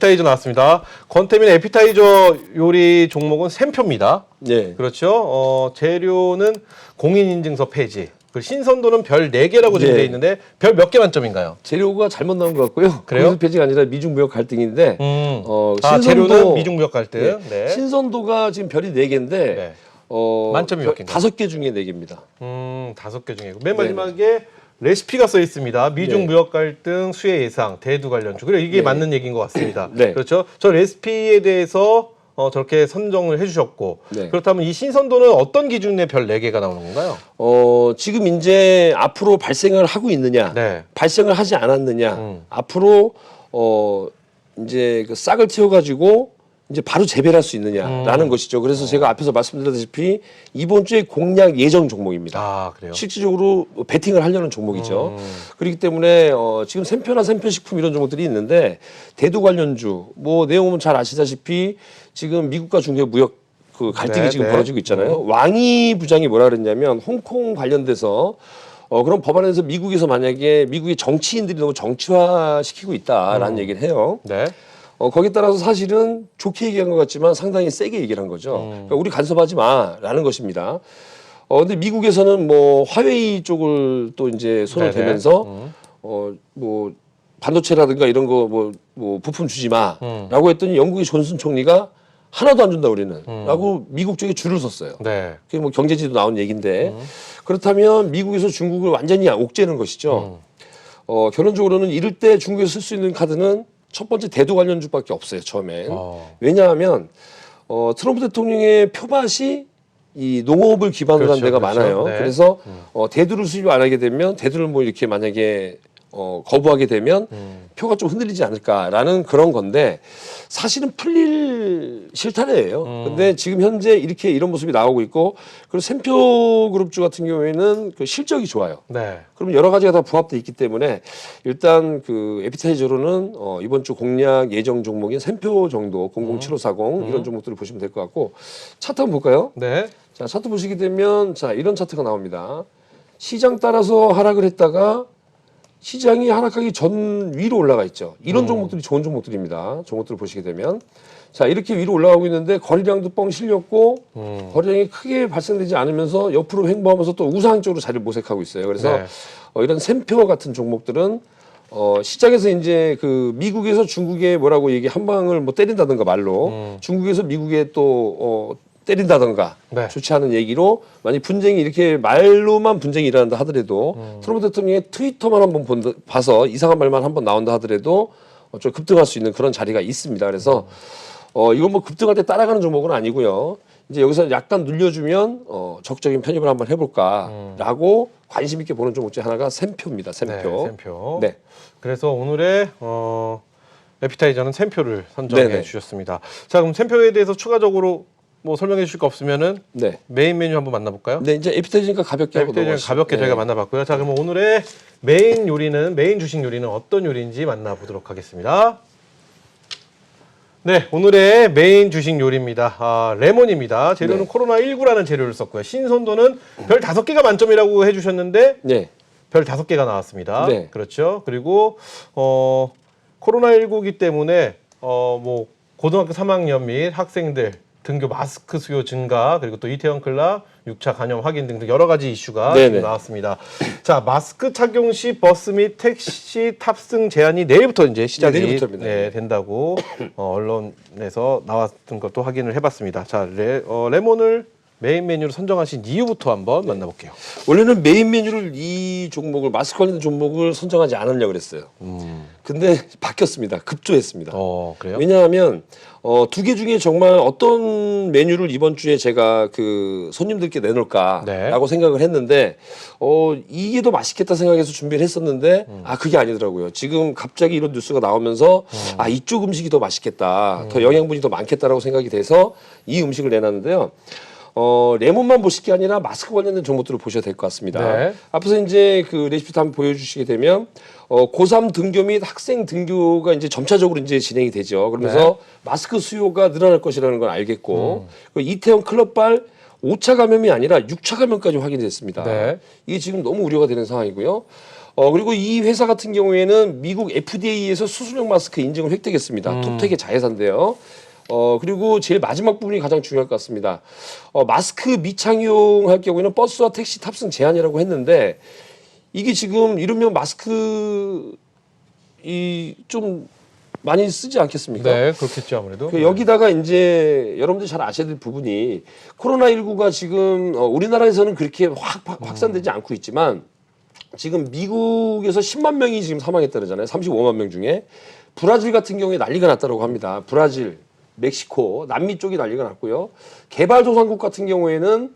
에피타이저 나왔습니다. 권태민의 에피타이저 요리 종목은 샘표입니다. 네. 그렇죠. 재료는 공인인증서 폐지. 그 신선도는 별 4개라고 지금 네. 되어 있는데 별 몇 개 만점인가요? 재료가 잘못 나온 것 같고요. 그래요? 공인인증서 폐지가 아니라 미중무역 갈등인데 재료는 미중무역 갈등. 네. 네. 신선도가 지금 별이 4개인데 네. 만점이 몇 개인가요? 5개 중에 4개입니다. 5개 중에. 맨 마지막에 레시피가 써 있습니다. 미중 무역 갈등, 수혜 예상, 대두 관련주. 그래 이게 맞는 얘기인 것 같습니다. 네. 그렇죠. 저 레시피에 대해서 저렇게 선정을 해주셨고 네. 그렇다면 이 신선도는 어떤 기준에 별 4개가 나오는 건가요? 지금 이제 앞으로 발생을 하고 있느냐, 네. 발생을 하지 않았느냐, 앞으로 이제 그 싹을 틔워가지고 이제 바로 재배할 수 있느냐라는 것이죠. 그래서 제가 앞에서 말씀드렸다시피 이번 주에 공략 예정 종목입니다. 아 그래요? 실질적으로 베팅을 하려는 종목이죠. 그렇기 때문에 지금 샘표나 샘표식품 이런 종목들이 있는데 대두 관련주 뭐 내용은 잘 아시다시피 지금 미국과 중국의 무역 그 갈등이 네, 지금 네. 벌어지고 있잖아요. 왕이 부장이 뭐라 그랬냐면 홍콩 관련돼서 그럼 법안에서 미국에서 만약에 미국의 정치인들이 너무 정치화 시키고 있다라는 얘기를 해요. 네. 거기에 따라서 사실은 좋게 얘기한 것 같지만 상당히 세게 얘기를 한 거죠. 그러니까 우리 간섭하지 마라는 것입니다. 근데 미국에서는 뭐 화웨이 쪽을 또 이제 손을 네네. 대면서 뭐 반도체라든가 이런 거 뭐 부품 주지 마라고 했더니 영국의 존슨 총리가 하나도 안 준다 우리는 라고 미국 쪽에 줄을 섰어요. 네. 그게 뭐 경제지도 나온 얘기인데 그렇다면 미국에서 중국을 완전히 옥죄는 것이죠. 결론적으로는 이럴 때 중국에서 쓸 수 있는 카드는 첫 번째 대두 관련주밖에 없어요 처음엔. 왜냐하면 트럼프 대통령의 표밭이 이 농업을 기반으로 한 데가 그렇죠. 많아요. 네. 그래서 대두를 수입 안 하게 되면 대두를 뭐 이렇게 만약에 거부하게 되면 표가 좀 흔들리지 않을까라는 그런 건데 사실은 풀릴 실타래예요. 근데 지금 현재 이렇게 이런 모습이 나오고 있고 그리고 샘표 그룹주 같은 경우에는 그 실적이 좋아요. 네. 그럼 여러 가지가 다 부합돼 있기 때문에 일단 그 에피타이저로는 이번 주 공략 예정 종목인 샘표 정도 007540 이런 종목들을 보시면 될 것 같고 차트 한번 볼까요? 네. 자 차트 보시게 되면 자 이런 차트가 나옵니다. 시장 따라서 하락을 했다가 시장이 하락하기 전 위로 올라가 있죠. 이런 종목들이 좋은 종목들입니다. 종목들을 보시게 되면 자 이렇게 위로 올라가고 있는데 거래량도 뻥 실렸고 거래량이 크게 발생되지 않으면서 옆으로 횡보하면서 또 우상적으로 자리를 모색하고 있어요. 그래서 네. 이런 샘표 같은 종목들은 시장에서 이제 그 미국에서 중국에 뭐라고 얘기 한 방을 뭐 때린다든가 말로 중국에서 미국에 또 때린다던가 네. 좋지 않은 얘기로 만약 분쟁이 이렇게 말로만 분쟁이 일어난다 하더라도 트럼프 대통령의 트위터만 한번 봐서 이상한 말만 한번 나온다 하더라도 좀 급등할 수 있는 그런 자리가 있습니다. 그래서 이건 뭐 급등할 때 따라가는 종목은 아니고요. 이제 여기서 약간 눌려주면 적극적인 편입을 한번 해볼까라고 관심 있게 보는 종목 중에 하나가 샘표입니다. 샘표. 네. 샘표. 네. 그래서 오늘의 에피타이저는 샘표를 선정해 네네. 주셨습니다. 자 그럼 샘표에 대해서 추가적으로 뭐 설명해 주실 거 없으면은 네. 메인 메뉴 한번 만나볼까요? 네, 이제 에피타이저니까 가볍게 하고 에피타이저는 넘어가시죠. 가볍게 네. 저희가 만나봤고요. 자 그럼 오늘의 메인 주식 요리는 어떤 요리인지 만나보도록 하겠습니다. 네, 오늘의 메인 주식 요리입니다. 레몬입니다. 재료는 네. 코로나19라는 재료를 썼고요. 신선도는 별 5개가 만점이라고 해주셨는데 네. 별 5개가 나왔습니다. 네. 그렇죠. 그리고 코로나19이기 때문에 뭐 고등학교 3학년 및 학생들 등교 마스크 수요 증가 그리고 또 이태원 클럽 6차 감염 확인 등등 여러 가지 이슈가 네네. 지금 나왔습니다. 자 마스크 착용 시 버스 및 택시 탑승 제한이 내일부터 이제 시작이 내일부터입니다. 된다고 언론에서 나왔던 것도 확인을 해봤습니다. 자 레몬을 메인 메뉴로 선정하신 이유부터 한번 만나볼게요. 원래는 메인 메뉴를 이 종목을 마스크 관련 종목을 선정하지 않으려고 그랬어요. 근데 바뀌었습니다. 급조했습니다. 그래요? 왜냐하면 2개 중에 정말 어떤 메뉴를 이번 주에 제가 그 손님들께 내놓을까라고 네. 생각을 했는데 이게 더 맛있겠다 생각해서 준비를 했었는데 그게 아니더라고요. 지금 갑자기 이런 뉴스가 나오면서 이쪽 음식이 더 맛있겠다, 더 영양분이 더 많겠다라고 생각이 돼서 이 음식을 내놨는데요. 레몬만 보실 게 아니라 마스크 관련된 정보들을 보셔야 될 것 같습니다. 네. 앞서 이제 그 레시피도 한번 보여주시게 되면 고3 등교 및 학생 등교가 이제 점차적으로 이제 진행이 되죠. 그러면서 마스크 수요가 늘어날 것이라는 걸 알겠고 이태원 클럽발 5차 감염이 아니라 6차 감염까지 확인됐습니다. 네. 이게 지금 너무 우려가 되는 상황이고요. 그리고 이 회사 같은 경우에는 미국 FDA에서 수술용 마스크 인증을 획득했습니다. 톱텍의 자회사인데요. 그리고 제일 마지막 부분이 가장 중요할 것 같습니다. 마스크 미착용할 경우에는 버스와 택시 탑승 제한이라고 했는데 이게 지금 이러면 마스크 좀 많이 쓰지 않겠습니까? 네, 그렇겠죠 아무래도. 여기다가 이제 여러분들 잘 아셔야 될 부분이 코로나19가 지금 우리나라에서는 그렇게 확산되지 않고 있지만 지금 미국에서 10만 명이 지금 사망했다잖아요. 35만 명 중에 브라질 같은 경우에 난리가 났다고 합니다. 브라질, 멕시코, 남미 쪽이 난리가 났고요. 개발도상국 같은 경우에는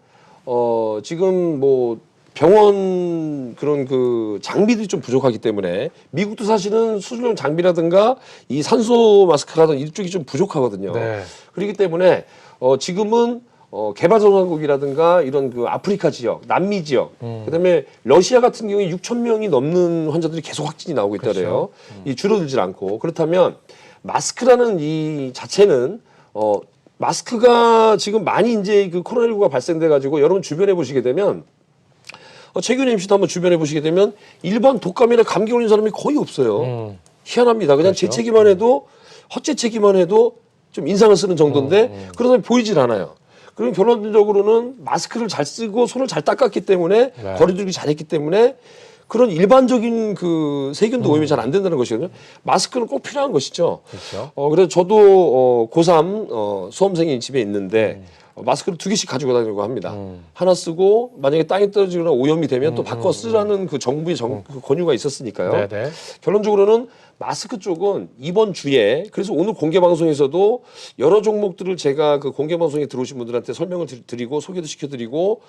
지금 뭐 병원 그런 그 장비들이 좀 부족하기 때문에 미국도 사실은 수술용 장비라든가 이 산소 마스크가 이쪽이 좀 부족하거든요. 네. 그렇기 때문에 지금은 개발도상국이라든가 이런 그 아프리카 지역, 남미 지역, 그다음에 러시아 같은 경우에 6천 명이 넘는 환자들이 계속 확진이 나오고 있다래요. 이 줄어들질 않고 그렇다면 마스크라는 이 자체는 마스크가 지금 많이 이제 그 코로나19가 발생돼 가지고 여러분 주변에 보시게 되면 최근에 MC도 한번 주변에 보시게 되면 일반 독감이나 감기 걸린 사람이 거의 없어요. 희한합니다. 그냥 그렇죠. 재채기만 해도 헛재채기만 해도 좀 인상을 쓰는 정도인데 그러다 보이질 않아요. 그럼 결론적으로는 마스크를 잘 쓰고 손을 잘 닦았기 때문에 네. 거리두기 잘했기 때문에 그런 일반적인 그 세균도 오염이 잘 안 된다는 것이거든요. 마스크는 꼭 필요한 것이죠. 그렇죠. 그래서 저도 고3 수험생이 집에 있는데 마스크를 2개씩 가지고 다니려고 합니다. 하나 쓰고 만약에 땅에 떨어지거나 오염이 되면 또 바꿔 쓰라는 그 정부의 그 권유가 있었으니까요. 네네. 결론적으로는 마스크 쪽은 이번 주에 그래서 오늘 공개 방송에서도 여러 종목들을 제가 그 공개 방송에 들어오신 분들한테 설명을 드리고 소개도 시켜드리고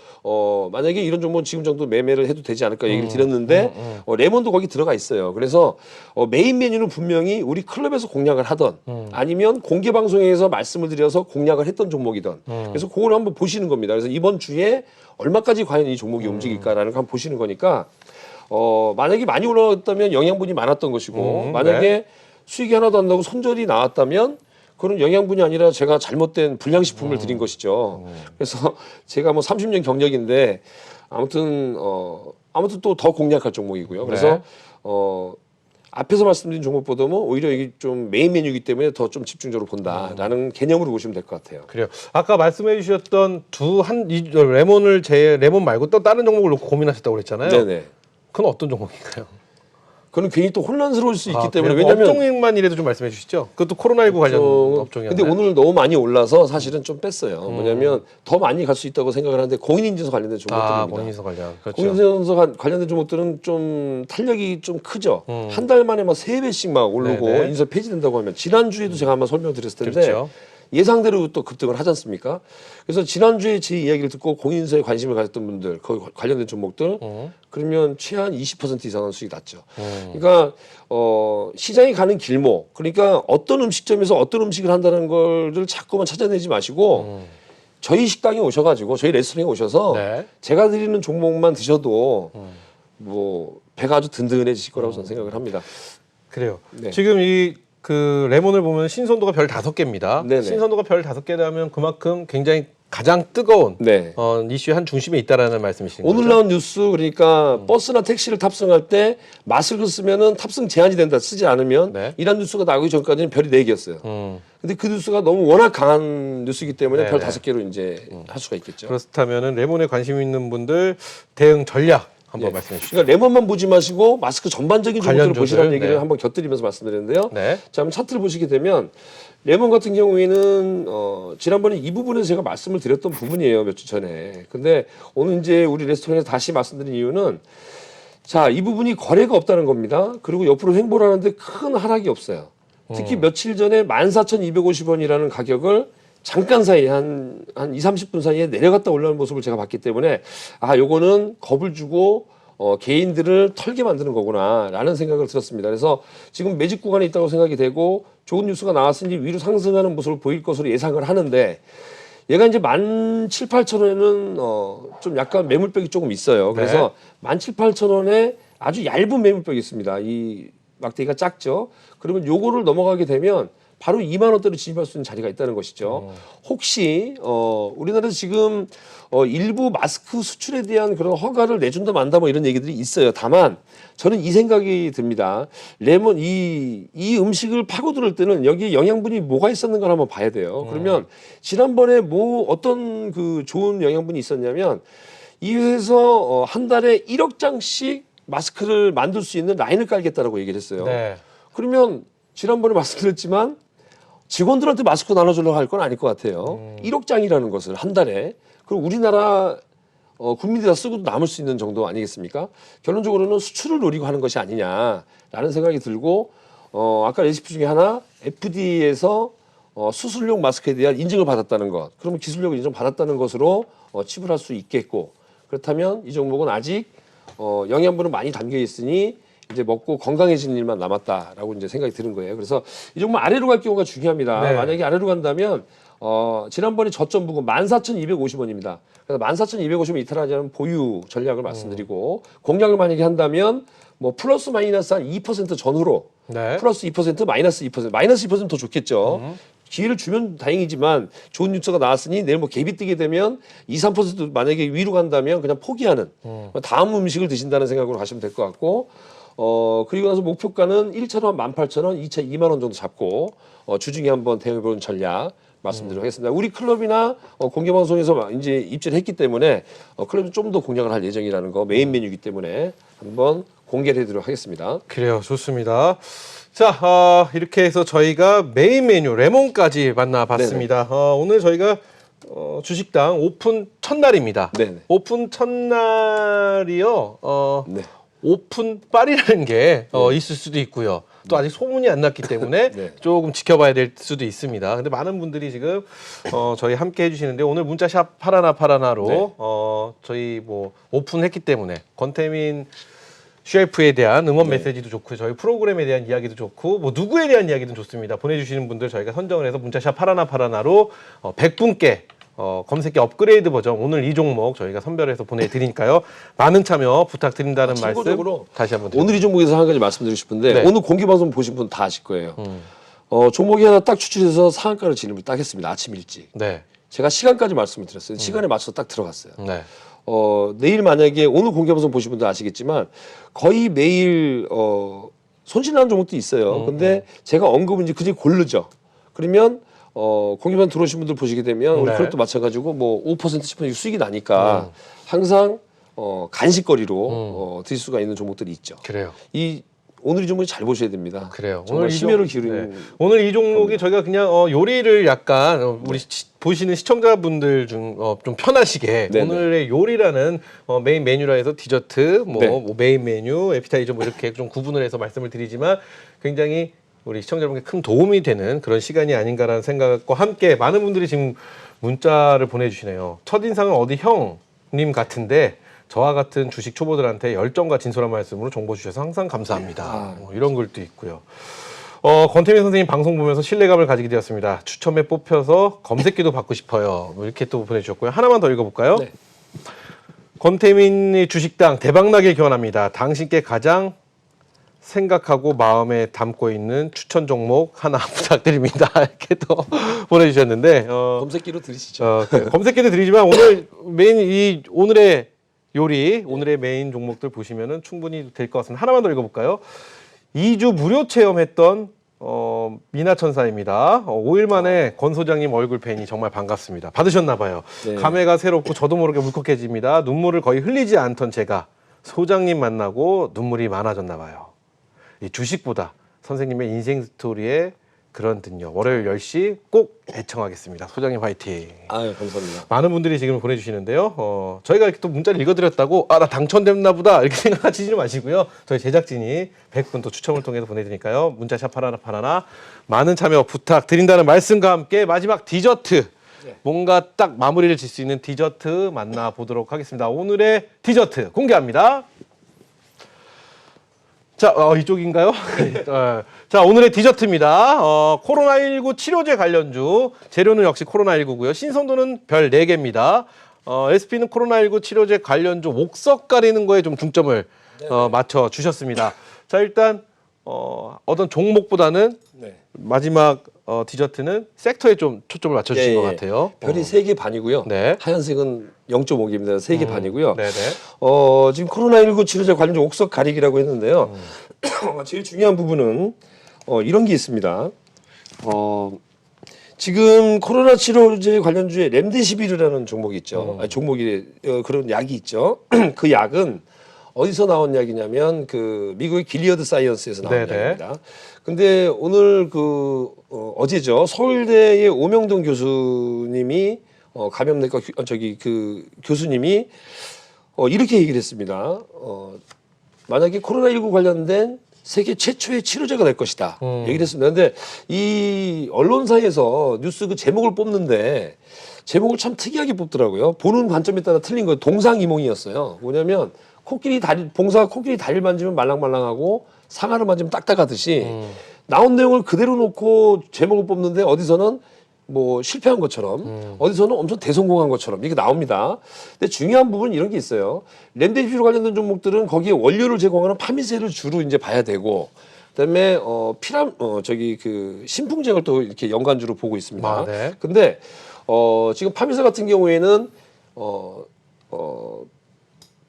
만약에 이런 종목은 지금 정도 매매를 해도 되지 않을까 얘기를 드렸는데 레몬도 거기 들어가 있어요. 그래서 메인 메뉴는 분명히 우리 클럽에서 공략을 하던 아니면 공개 방송에서 말씀을 드려서 공략을 했던 종목이던 그래서 그걸 한번 보시는 겁니다. 그래서 이번 주에 얼마까지 과연 이 종목이 움직일까라는 거 한번 보시는 거니까 만약에 많이 올라갔다면 영양분이 많았던 것이고 만약에 네. 수익이 하나도 안 나고 손절이 나왔다면 그런 영양분이 아니라 제가 잘못된 불량식품을 드린 것이죠. 그래서 제가 뭐 30년 경력인데 아무튼 또 더 공략할 종목이고요. 그래서 네. 앞에서 말씀드린 종목보다는 오히려 이게 좀 메인 메뉴이기 때문에 더 좀 집중적으로 본다라는 개념으로 보시면 될 것 같아요. 그래요. 아까 말씀해 주셨던 레몬 말고 또 다른 종목을 놓고 고민하셨다고 그랬잖아요. 네네. 그건 어떤 종목인가요? 그건 괜히 또 혼란스러울 수 있기 때문에 그래요? 왜냐하면 업종만이라도 좀 말씀해 주시죠. 그것도 코로나19 관련 업종이었나요? 근데 오늘 너무 많이 올라서 사실은 좀 뺐어요. 뭐냐면 더 많이 갈 수 있다고 생각을 하는데 공인인증서 관련된 종목들입니다. 공인인증서 관련. 그렇죠. 공인인증서 관련된 종목들은 좀 탄력이 좀 크죠. 한 달 만에 막 3배씩 막 오르고 네네. 인서 폐지된다고 하면 지난주에도 제가 한번 설명드렸을 텐데 그렇죠. 예상대로 또 급등을 하지 않습니까? 그래서 지난주에 제 이야기를 듣고 공인인증서에 관심을 가졌던 분들, 거기 관련된 종목들 그러면 최한 20% 이상은 수익이 났죠. 그러니까 시장이 가는 길목, 그러니까 어떤 음식점에서 어떤 음식을 한다는 거를 자꾸만 찾아내지 마시고 저희 식당에 오셔가지고 저희 레스토랑에 오셔서 네. 제가 드리는 종목만 드셔도 뭐 배가 아주 든든해지실 거라고 저는 생각을 합니다. 그래요. 네. 지금 그 레몬을 보면 신선도가 별 5개입니다. 네네. 신선도가 별 5개라면 그만큼 굉장히 가장 뜨거운 네. 이슈의 한 중심에 있다라는 말씀이신 거죠. 오늘 나온 뉴스 그러니까 버스나 택시를 탑승할 때 마스크를 쓰면은 탑승 제한이 된다 쓰지 않으면 네. 이런 뉴스가 나오기 전까지는 별이 4개였어요. 근데 그 뉴스가 너무 워낙 강한 뉴스이기 때문에 별 네네. 5개로 이제 할 수가 있겠죠. 그렇다면은 레몬에 관심 있는 분들 대응 전략 한번 예. 말씀해 주시죠. 그러니까 레몬만 보지 마시고 마스크 전반적인 종목들을 관련주들, 보시라는 얘기를 네. 한번 곁들이면서 말씀드렸는데요. 네. 자, 한번 차트를 보시게 되면 레몬 같은 경우에는 지난번에 이 부분에서 제가 말씀을 드렸던 부분이에요. 몇 주 전에. 근데 오늘 이제 우리 레스토랑에서 다시 말씀드린 이유는 자, 이 부분이 거래가 없다는 겁니다. 그리고 옆으로 횡보를 하는데 큰 하락이 없어요. 특히 며칠 전에 14,250원이라는 가격을 잠깐 사이에 한 2, 30분 사이에 내려갔다 올라오는 모습을 제가 봤기 때문에 요거는 겁을 주고 개인들을 털게 만드는 거구나라는 생각을 들었습니다. 그래서 지금 매집 구간에 있다고 생각이 되고 좋은 뉴스가 나왔으니 위로 상승하는 모습을 보일 것으로 예상을 하는데 얘가 이제 17,800원에는 좀 약간 매물벽이 조금 있어요. 그래서 17,800원에 아주 얇은 매물벽이 있습니다. 이 막대기가 작죠. 그러면 요거를 넘어가게 되면 바로 2만 원대로 진입할 수 있는 자리가 있다는 것이죠. 혹시 우리나라에서 지금 일부 마스크 수출에 대한 그런 허가를 내준다 만다 뭐 이런 얘기들이 있어요. 다만 저는 이 생각이 듭니다. 레몬 이 음식을 파고들 때는 여기에 영양분이 뭐가 있었는가 한번 봐야 돼요. 그러면 지난번에 뭐 어떤 그 좋은 영양분이 있었냐면 이 회사에서 한 달에 1억 장씩 마스크를 만들 수 있는 라인을 깔겠다라고 얘기를 했어요. 네. 그러면 지난번에 말씀드렸지만 직원들한테 마스크 나눠주려고 할 건 아닐 것 같아요. 1억 장이라는 것을 한 달에. 그리고 우리나라 국민들이 다 쓰고도 남을 수 있는 정도 아니겠습니까? 결론적으로는 수출을 노리고 하는 것이 아니냐라는 생각이 들고 아까 레시피 중에 하나 FDA에서 수술용 마스크에 대한 인증을 받았다는 것. 그러면 기술력을 인정받았다는 것으로 치부할 수 있겠고 그렇다면 이 종목은 아직 영양분은 많이 담겨 있으니 이제 먹고 건강해지는 일만 남았다라고 이제 생각이 드는 거예요. 그래서 이 종목 아래로 갈 경우가 중요합니다. 네. 만약에 아래로 간다면 지난번에 저점 부근 14,250원입니다. 그래서 14,250원 이탈하자는 보유 전략을 말씀드리고 공략을 만약에 한다면 뭐 플러스 마이너스 한 2% 전후로 네. 플러스 2% 마이너스 2% 마이너스 2%면 더 좋겠죠. 기회를 주면 다행이지만 좋은 뉴스가 나왔으니 내일 뭐 갭이 뜨게 되면 2, 3% 만약에 위로 간다면 그냥 포기하는 다음 음식을 드신다는 생각으로 가시면 될 것 같고 그리고 나서 목표가는 1차로 한 18,000원, 2차 2만 원 정도 잡고 주중에 한번 대응해보는 전략 말씀드리도록 하겠습니다. 우리 클럽이나 공개방송에서 이제 입지를 했기 때문에 클럽이 좀 더 공략을 할 예정이라는 거 메인 메뉴이기 때문에 한번 공개를 해드리도록 하겠습니다. 그래요. 좋습니다. 자, 이렇게 해서 저희가 메인 메뉴 레몬까지 만나봤습니다. 오늘 저희가 주식당 오픈 첫날입니다. 네네. 오픈 첫날이요. 네. 오픈 빨이라는 게 있을 수도 있고요. 또 아직 소문이 안 났기 때문에 네. 조금 지켜봐야 될 수도 있습니다. 근데 많은 분들이 지금 저희 함께 해주시는데 오늘 문자샵 파라나파라나로 네. 저희 뭐 오픈했기 때문에 권태민 셰프에 대한 응원 네. 메시지도 좋고 저희 프로그램에 대한 이야기도 좋고 뭐 누구에 대한 이야기도 좋습니다. 보내주시는 분들 저희가 선정을 해서 문자샵 파라나파라나로 100분께 검색기 업그레이드 버전 오늘 이 종목 저희가 선별해서 보내드리니까요. 많은 참여 부탁드린다는 말씀 참고적으로 다시 한번 드립니다. 오늘 이 종목에서 한 가지 말씀드리고 싶은데 네. 오늘 공개방송 보신 분 다 아실 거예요. 종목이 하나 딱 추출해서 상한가를 진입을 딱 했습니다. 아침 일찍. 네. 제가 시간까지 말씀을 드렸어요. 시간에 맞춰서 딱 들어갔어요. 네. 내일 만약에 오늘 공개방송 보신 분들 아시겠지만 거의 매일 손실나는 종목도 있어요. 근데 제가 언급은 이제 그중에 고르죠. 그러면 공개방 들어오신 분들 보시게 되면 우리 네. 그것도 마찬가지고 뭐 5% 10% 수익이 나니까 항상 간식거리로 드실 수가 있는 종목들이 있죠. 그래요. 오늘 이 종목이 잘 보셔야 됩니다. 그래요. 정말 이 심혈을 종- 기울이는 네. 오늘 이 종목이 저희가 그냥 요리를 약간 우리 보시는 시청자분들 중 좀 편하시게 네네. 오늘의 요리라는 메인 메뉴라 해서 디저트, 네. 뭐 메인 메뉴, 에피타이저 뭐 이렇게 좀 구분을 해서 말씀을 드리지만 굉장히 우리 시청자분께 큰 도움이 되는 그런 시간이 아닌가라는 생각과 함께 많은 분들이 지금 문자를 보내주시네요. 첫인상은 어디 형님 같은데 저와 같은 주식 초보들한테 열정과 진솔한 말씀으로 정보 주셔서 항상 감사합니다. 이런 글도 있고요. 권태민 선생님 방송 보면서 신뢰감을 가지게 되었습니다. 추첨에 뽑혀서 검색기도 받고 싶어요. 뭐 이렇게 또 보내주셨고요. 하나만 더 읽어볼까요? 네. 권태민의 주식당 대박나길 기원합니다. 당신께 가장 생각하고 마음에 담고 있는 추천 종목 하나 부탁드립니다. 이렇게 또 보내주셨는데 검색기로 들으시죠. 검색기도 드리지만 오늘 메인 오늘의 요리, 오늘의 메인 종목들 보시면은 충분히 될 것 같습니다. 하나만 더 읽어볼까요? 2주 무료 체험했던 미나천사입니다. 5일 만에 권 소장님 얼굴 뵈니 정말 반갑습니다. 받으셨나 봐요. 네. 감회가 새롭고 저도 모르게 울컥해집니다. 눈물을 거의 흘리지 않던 제가 소장님 만나고 눈물이 많아졌나 봐요. 이 주식보다 선생님의 인생 스토리에 그런 듯요. 월요일 10시 꼭 애청하겠습니다. 소장님 화이팅. 아유, 감사합니다. 많은 분들이 지금 보내주시는데요. 저희가 이렇게 또 문자를 읽어드렸다고 나 당첨됐나 보다 이렇게 생각하시지 마시고요. 저희 제작진이 100분 또 추첨을 통해서 보내드리니까요. 문자샵 파라나 많은 참여 부탁드린다는 말씀과 함께 마지막 디저트 뭔가 딱 마무리를 질 수 있는 디저트 만나보도록 하겠습니다. 오늘의 디저트 공개합니다. 자, 이쪽인가요? 자, 오늘의 디저트입니다. 코로나19 치료제 관련주. 재료는 역시 코로나19고요. 신선도는 별 4개입니다. SP는 코로나19 치료제 관련주 옥석 가리는 거에 좀 중점을 맞춰 주셨습니다. 자, 일단 어떤 종목보다는 네. 마지막 디저트는 섹터에 좀 초점을 맞춰주신 예, 것 예. 같아요. 별이 3개 반이고요. 네. 하얀색은 0.5개입니다. 3개 반이고요. 네네. 지금 코로나19 치료제 관련 옥석 가리기라고 했는데요. 제일 중요한 부분은 이런 게 있습니다. 지금 코로나 치료제 관련주에 렘데시비르라는 종목이 있죠. 아니, 종목이 그런 약이 있죠. 그 약은 어디서 나온 약이냐면 그 미국의 길리어드 사이언스에서 나온 네네. 약입니다. 근데 오늘 어제죠. 서울대의 오명동 교수님이 감염내과 교수님이 이렇게 얘기를 했습니다. 만약에 코로나19 관련된 세계 최초의 치료제가 될 것이다. 얘기를 했습니다. 근데 이 언론사에서 뉴스 그 제목을 뽑는데 제목을 참 특이하게 뽑더라고요. 보는 관점에 따라 틀린 거예요. 동상이몽이었어요. 뭐냐면 봉사가 코끼리 다리를 만지면 말랑말랑하고 상아를 만지면 딱딱하듯이 나온 내용을 그대로 놓고 제목을 뽑는데 어디서는 뭐 실패한 것처럼 어디서는 엄청 대성공한 것처럼 이게 나옵니다. 근데 중요한 부분은 이런 게 있어요. 렘데시비르 관련된 종목들은 거기에 원료를 제공하는 파미세를 주로 이제 봐야 되고 그다음에 신풍제를 또 이렇게 연관주로 보고 있습니다. 아, 네. 근데 지금 파미세 같은 경우에는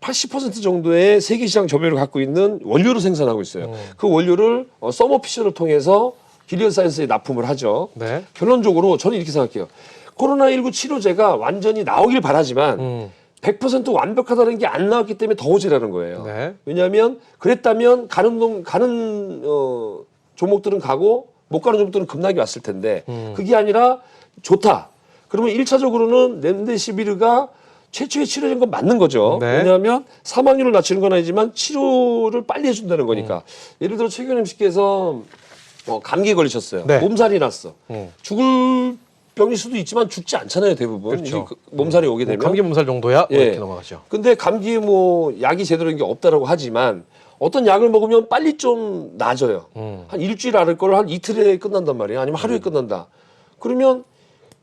80% 정도의 세계 시장 점유율을 갖고 있는 원료를 생산하고 있어요. 그 원료를 서머피셔를 통해서 길리어드 사이언스에 납품을 하죠. 네. 결론적으로 저는 이렇게 생각해요. 코로나19 치료제가 완전히 나오길 바라지만 100% 완벽하다는 게 안 나왔기 때문에 더 오지라는 거예요. 네. 왜냐하면 그랬다면 가는 종목들은 가고 못 가는 종목들은 급락이 왔을 텐데 그게 아니라 좋다. 그러면 1차적으로는 렘데시비르가 최초의 치료제인 건 맞는 거죠. 네. 왜냐하면 사망률을 낮추는 건 아니지만 치료를 빨리 해준다는 거니까. 예를 들어 최경 MC께서 감기에 걸리셨어요. 네. 몸살이 났어. 죽을 병일 수도 있지만 죽지 않잖아요, 대부분. 그렇죠. 이게 몸살이 오게 되면. 감기 몸살 정도야? 예. 이렇게 넘어가죠. 근데 감기에 뭐 약이 제대로 된 게 없다라고 하지만 어떤 약을 먹으면 빨리 좀 나아져요. 한 일주일 앓을 걸 한 이틀에 끝난단 말이에요. 아니면 하루에 끝난다. 그러면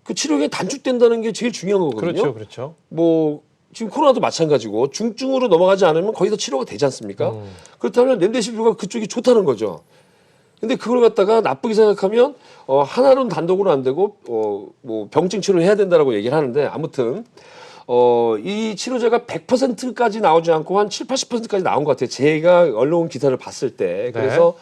그 치료가 단축된다는 게 제일 중요한 거거든요. 그렇죠, 그렇죠. 뭐 지금 코로나도 마찬가지고 중증으로 넘어가지 않으면 거의 다 치료가 되지 않습니까? 그렇다면 렘데시비르가 그쪽이 좋다는 거죠. 근데 그걸 갖다가 나쁘게 생각하면 하나로는 단독으로 안 되고 뭐 병증 치료를 해야 된다라고 얘기를 하는데 아무튼 이 치료제가 100%까지 나오지 않고 한 7, 80%까지 나온 것 같아요. 제가 언론 기사를 봤을 때. 그래서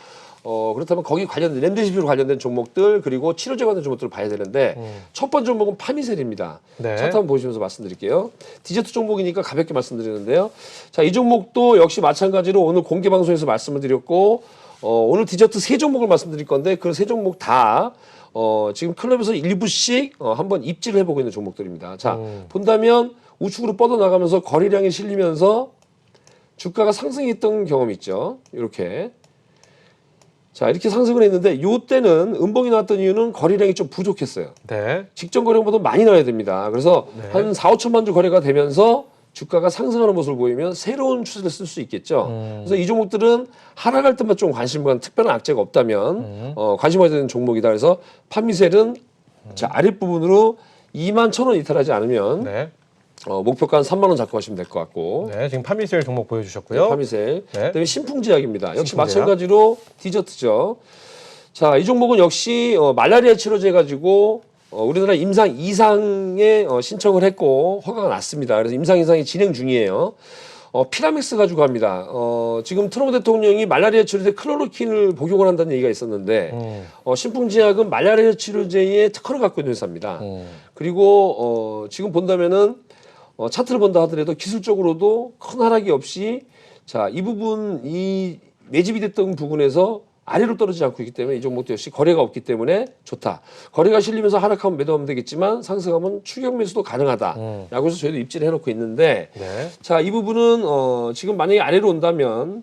그렇다면 거기 관련된 렘데시비르 관련된 종목들 그리고 치료제 관련된 종목들을 봐야 되는데 첫 번째 종목은 파미셀입니다. 네. 차트 한번 보시면서 말씀드릴게요. 디저트 종목이니까 가볍게 말씀드리는데요. 자, 이 종목도 역시 마찬가지로 오늘 공개 방송에서 말씀을 드렸고 오늘 디저트 3종목을 말씀드릴 건데 그 3종목 다 지금 클럽에서 일부씩 한번 입지를 해보고 있는 종목들입니다. 자, 본다면 우측으로 뻗어나가면서 거래량이 실리면서 주가가 상승했던 경험이 있죠. 이렇게. 자, 이렇게 상승을 했는데 요때는 음봉이 나왔던 이유는 거래량이 좀 부족했어요. 네. 직전 거래량보다 많이 나와야 됩니다. 그래서 네. 한 4, 5천만 주 거래가 되면서 주가가 상승하는 모습을 보이면 새로운 추세를 쓸 수 있겠죠. 그래서 이 종목들은 하락할 때만 좀 관심을 갖는 특별한 악재가 없다면 관심 가져야 되는 종목이다. 그래서 판미셀은 자, 아랫부분으로 21,000원 이탈하지 않으면 네. 목표가 한 3만 원 잡고 가시면 될 것 같고. 네. 지금 파미셀 종목 보여주셨고요. 네, 파미셀. 네. 그다음에 신풍제약입니다. 역시 신풍제약. 마찬가지로 디저트죠. 자, 이 종목은 역시 말라리아 치료제 가지고 우리나라 임상 2상에 신청을 했고 허가가 났습니다. 그래서 임상 2상이 진행 중이에요. 피라믹스 가지고 합니다. 지금 트럼프 대통령이 말라리아 치료제 클로로킨을 복용을 한다는 얘기가 있었는데 신풍제약은 말라리아 치료제의 특허를 갖고 있는 회사입니다. 그리고 지금 본다면은 차트를 본다 하더라도 기술적으로도 큰 하락이 없이 자, 이 부분 이 매집이 됐던 부분에서 아래로 떨어지지 않고 있기 때문에 이 종목도 역시 거래가 없기 때문에 좋다. 거래가 실리면서 하락하면 매도하면 되겠지만 상승하면 추격 매수도 가능하다라고 해서 저희도 입지를 해놓고 있는데 네. 자, 이 부분은 지금 만약에 아래로 온다면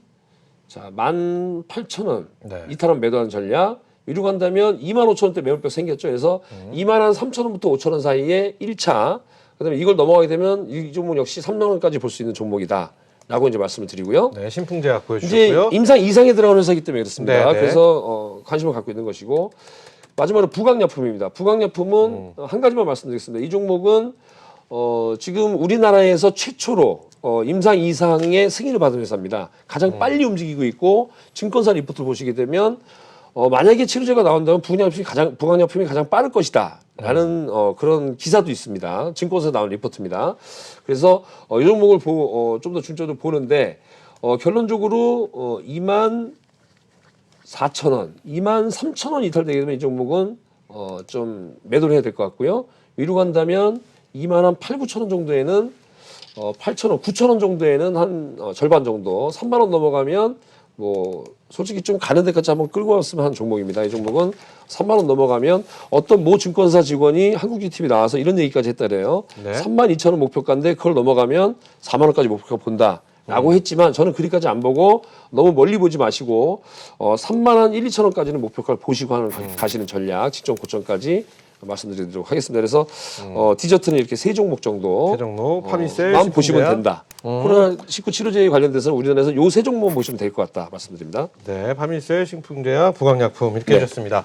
자, 18,000원 네. 이탈하면 매도하는 전략 위로 간다면 25,000원대 매물벽 생겼죠. 그래서 23,000원부터 5,000원 사이에 1차 그다음에 이걸 넘어가게 되면 이 종목 역시 3만 원까지 볼 수 있는 종목이다. 라고 이제 말씀을 드리고요. 네. 신풍제약 이제 보여주셨고요. 임상 2상에 들어가는 회사이기 때문에 그렇습니다. 네, 네. 그래서 관심을 갖고 있는 것이고 마지막으로 부강약품입니다. 부강약품은 한 가지만 말씀드리겠습니다. 이 종목은 지금 우리나라에서 최초로 임상 2상의 승인을 받은 회사입니다. 가장 빨리 움직이고 있고 증권사 리포트를 보시게 되면 만약에 치료제가 나온다면 부강약품이 가장 빠를 것이다라는 그런 기사도 있습니다. 증권사에 나온 리포트입니다. 그래서 이 종목을 좀 더 중점적으로 보는데 결론적으로 24,000원, 23,000원 이탈되게 되면 이 종목은 좀 매도를 해야 될 것 같고요. 위로 간다면 28,900원 정도에는 8,000원, 9,000원 정도에는 한 절반 정도, 3만 원 넘어가면 뭐 솔직히 좀 가는 데까지 한번 끌고 왔으면 하는 종목입니다. 이 종목은 3만 원 넘어가면 어떤 모 증권사 직원이 한국G TV 나와서 이런 얘기까지 했다래요. 네. 32,000원 목표가인데 그걸 넘어가면 4만 원까지 목표가 본다. 라고 했지만 저는 그리까지 안 보고 너무 멀리 보지 마시고 3만 원 1, 2천 원까지는 목표가를 보시고 가시는 전략, 직전 고점까지 말씀드리도록 하겠습니다. 그래서 디저트는 이렇게 세 종목 정도 세 종목, 파미셀, 만 보시면 식품제약. 된다. 코로나19 치료제에 관련돼서는 우리나라에서 요 세 종목만 보시면 될 것 같다 말씀드립니다. 네, 파미셀, 식품제약, 부강약품 이렇게 네. 해주셨습니다.